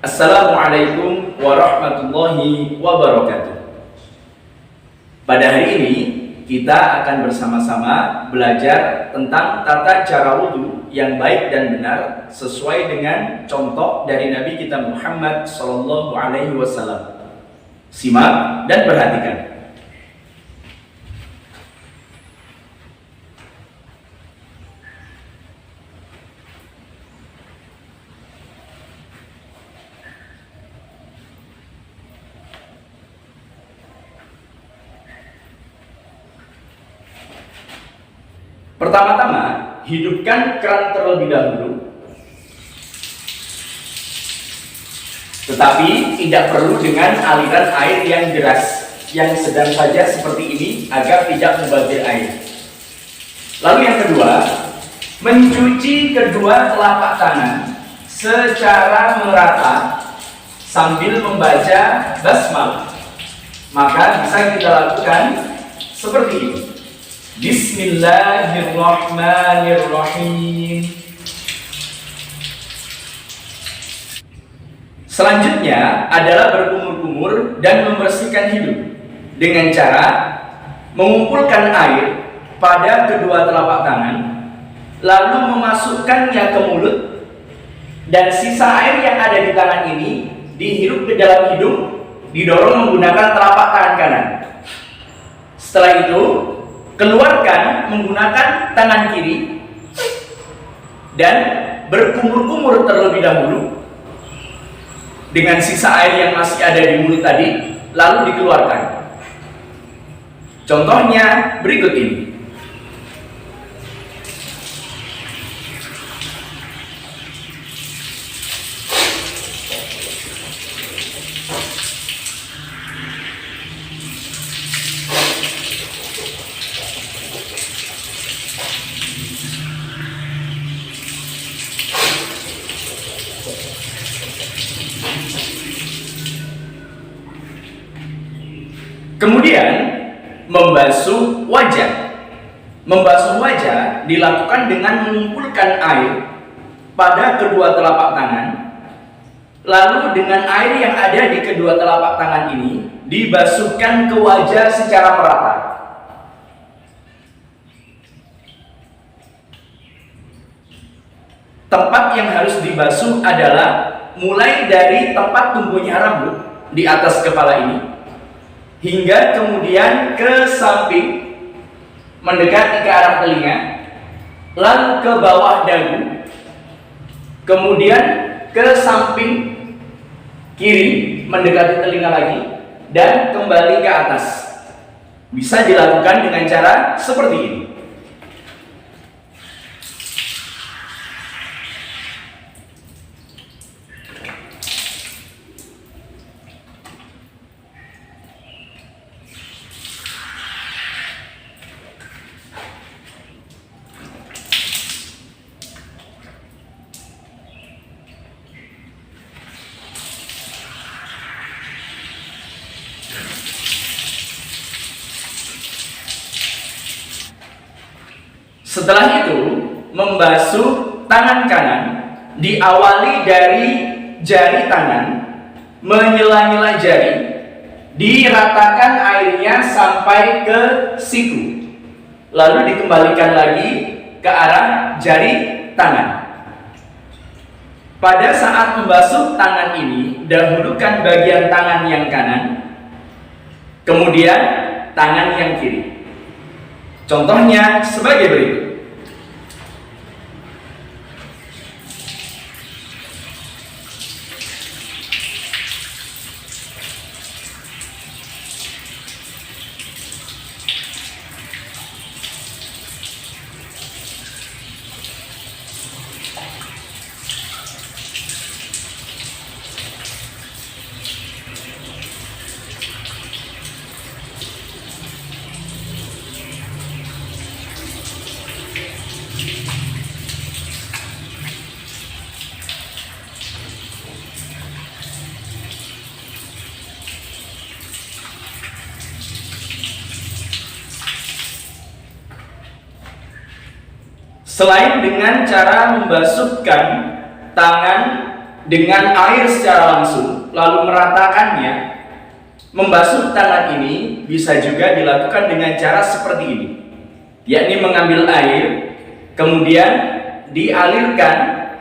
Assalamualaikum warahmatullahi wabarakatuh. Pada hari ini kita akan bersama-sama belajar tentang tata cara wudhu yang baik dan benar sesuai dengan contoh dari Nabi kita Muhammad SAW. Simak dan perhatikan. Pertama-tama, hidupkan keran terlebih dahulu. Tetapi tidak perlu dengan aliran air yang deras, yang sedang saja seperti ini agar tidak mubazir air. Lalu yang kedua, mencuci kedua telapak tangan secara merata sambil membaca basmalah. Maka bisa kita lakukan seperti ini. Bismillahirrahmanirrahim. Selanjutnya adalah berkumur-kumur dan membersihkan hidung dengan cara mengumpulkan air pada kedua telapak tangan, lalu memasukkannya ke mulut, dan sisa air yang ada di tangan ini dihirup ke dalam hidung, didorong menggunakan telapak tangan kanan. Setelah itu keluarkan menggunakan tangan kiri dan berkumur-kumur terlebih dahulu dengan sisa air yang masih ada di mulut tadi, lalu dikeluarkan. Contohnya berikut ini. Kemudian membasuh wajah. Membasuh wajah dilakukan dengan mengumpulkan air pada kedua telapak tangan, lalu dengan air yang ada di kedua telapak tangan ini dibasuhkan ke wajah secara merata. Tempat yang harus dibasuh adalah mulai dari tempat tumbuhnya rambut di atas kepala ini hingga kemudian ke samping mendekati ke arah telinga, lalu ke bawah dagu, kemudian ke samping kiri mendekati telinga lagi, dan kembali ke atas. Bisa dilakukan dengan cara seperti ini. Setelah itu, membasuh tangan kanan, diawali dari jari tangan, menyela-nyela jari, diratakan airnya sampai ke siku, lalu dikembalikan lagi ke arah jari tangan. Pada saat membasuh tangan ini, dahulukan bagian tangan yang kanan, kemudian tangan yang kiri. Contohnya sebagai berikut. Selain dengan cara membasuhkan tangan dengan air secara langsung lalu meratakannya. Membasuh tangan ini bisa juga dilakukan dengan cara seperti ini, yakni mengambil air kemudian dialirkan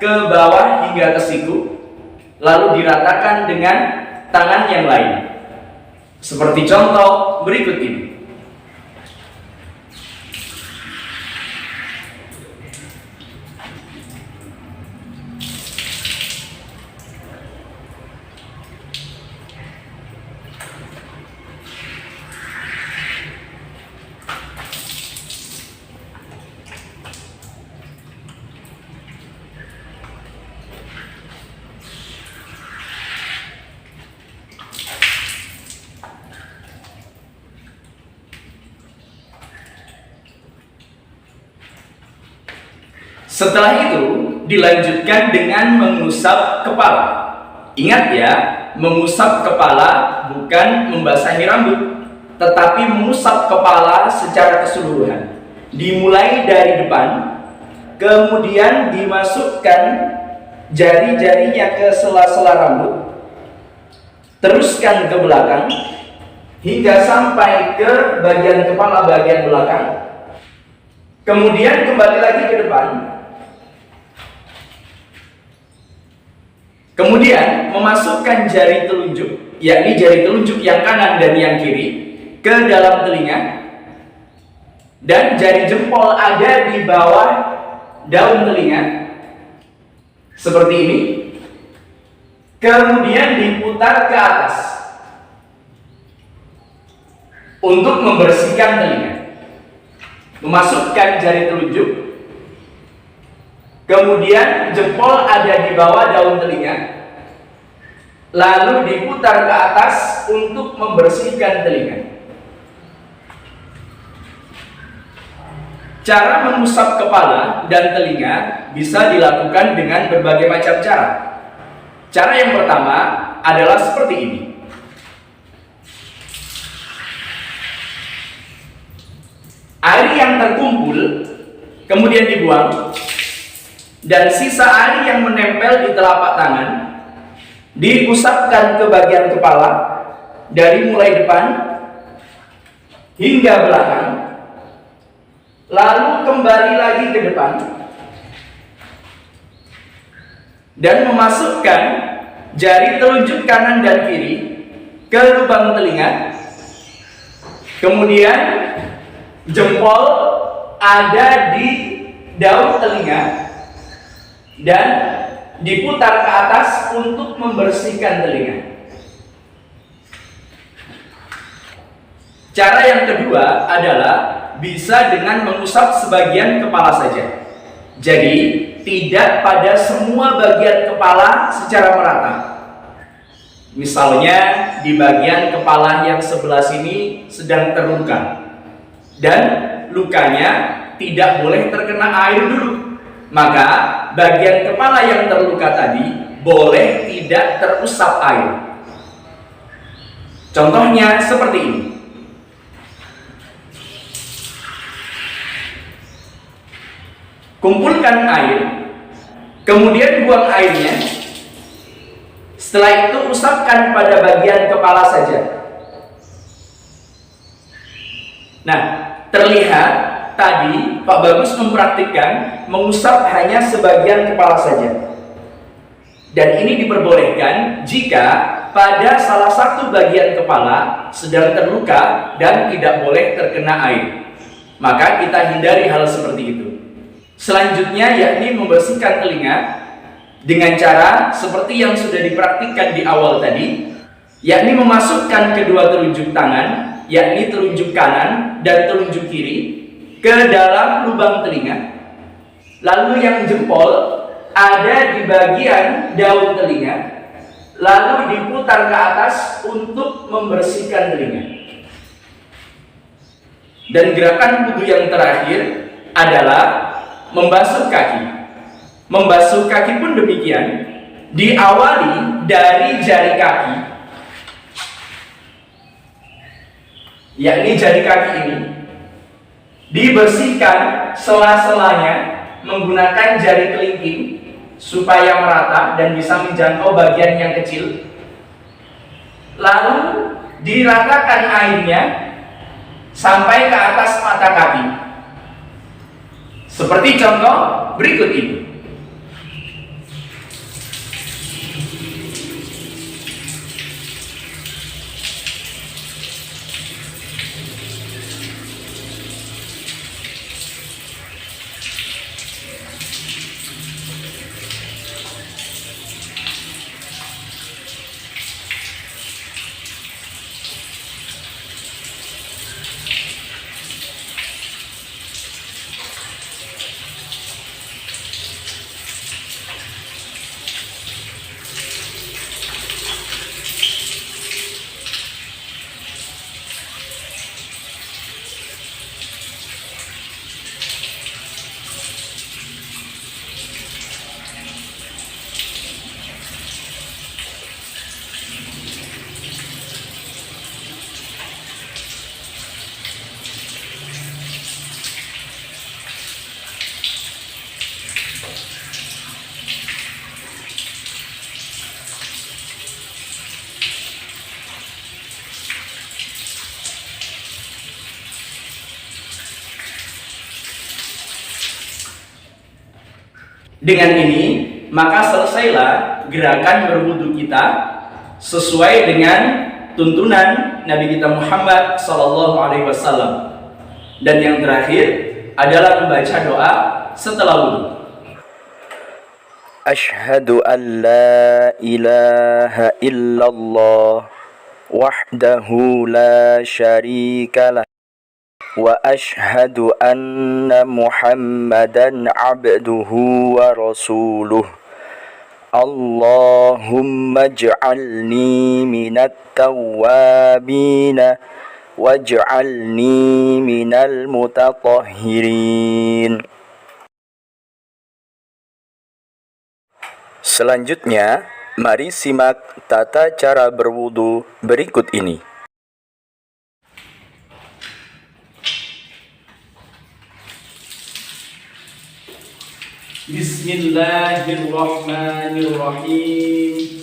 ke bawah hingga ke siku lalu diratakan dengan tangan yang lain, seperti contoh berikut ini. Setelah itu dilanjutkan dengan mengusap kepala. Ingat ya, mengusap kepala bukan membasahi rambut, tetapi mengusap kepala secara keseluruhan. Dimulai dari depan, kemudian dimasukkan jari-jarinya ke sela-sela rambut, teruskan ke belakang hingga sampai ke bagian kepala bagian belakang. Kemudian kembali lagi ke depan. Kemudian memasukkan jari telunjuk, yakni jari telunjuk yang kanan dan yang kiri, ke dalam telinga, dan jari jempol ada di bawah daun telinga, seperti ini. Kemudian diputar ke atas untuk membersihkan telinga. Memasukkan jari telunjuk, kemudian jempol ada di bawah daun telinga, lalu diputar ke atas untuk membersihkan telinga. Cara mengusap kepala dan telinga bisa dilakukan dengan berbagai macam cara. Cara yang pertama adalah seperti ini. Air yang terkumpul kemudian dibuang, dan sisa air yang menempel di telapak tangan diusapkan ke bagian kepala dari mulai depan hingga belakang, lalu kembali lagi ke depan dan memasukkan jari telunjuk kanan dan kiri ke lubang telinga, kemudian jempol ada di daun telinga dan diputar ke atas untuk membersihkan telinga. Cara yang kedua adalah bisa dengan mengusap sebagian kepala saja. Jadi tidak pada semua bagian kepala secara merata. Misalnya di bagian kepala yang sebelah sini sedang terluka dan lukanya tidak boleh terkena air dulu, maka bagian kepala yang terluka tadi boleh tidak terusap air. Contohnya seperti ini. Kumpulkan air, kemudian buang airnya. Setelah itu usapkan pada bagian kepala saja. Nah, terlihat tadi Pak Bagus mempraktikkan mengusap hanya sebagian kepala saja. Dan ini diperbolehkan jika pada salah satu bagian kepala sedang terluka dan tidak boleh terkena air. Maka kita hindari hal seperti itu. Selanjutnya yakni membersihkan telinga dengan cara seperti yang sudah dipraktikkan di awal tadi, yakni memasukkan kedua telunjuk tangan, yakni telunjuk kanan dan telunjuk kiri, ke dalam lubang telinga. Lalu yang jempol ada di bagian daun telinga, lalu diputar ke atas untuk membersihkan telinga. Dan gerakan wudu yang terakhir adalah membasuh kaki. Membasuh kaki pun demikian, diawali dari jari kaki, yakni jari kaki ini dibersihkan sela-selanya menggunakan jari kelingking supaya merata dan bisa menjangkau bagian yang kecil. Lalu diratakan airnya sampai ke atas mata kaki. Seperti contoh berikut ini. Dengan ini, maka selesailah gerakan berwudu kita sesuai dengan tuntunan Nabi kita Muhammad SAW. Dan yang terakhir adalah membaca doa setelah wudu. Asyhadu an la ilaha illallah wahdahu la syarika lah wa asyhadu anna Muhammadan abduhu wa rasuluh. Allahumma ij'alni minat tawwabina waj'alni minal mutatahhirin. Selanjutnya, mari simak tata cara berwudu berikut ini. Bismillahirrahmanirrahim.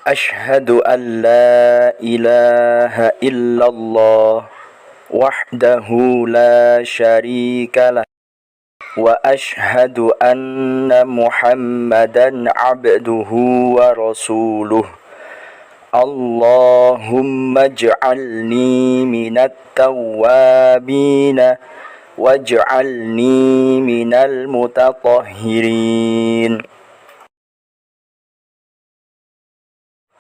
أشهد أن لا إله إلا الله وحده لا شريك له وأشهد أن محمدا عبده ورسوله اللهم اجعلني من التوابين واجعلني من المتطهرين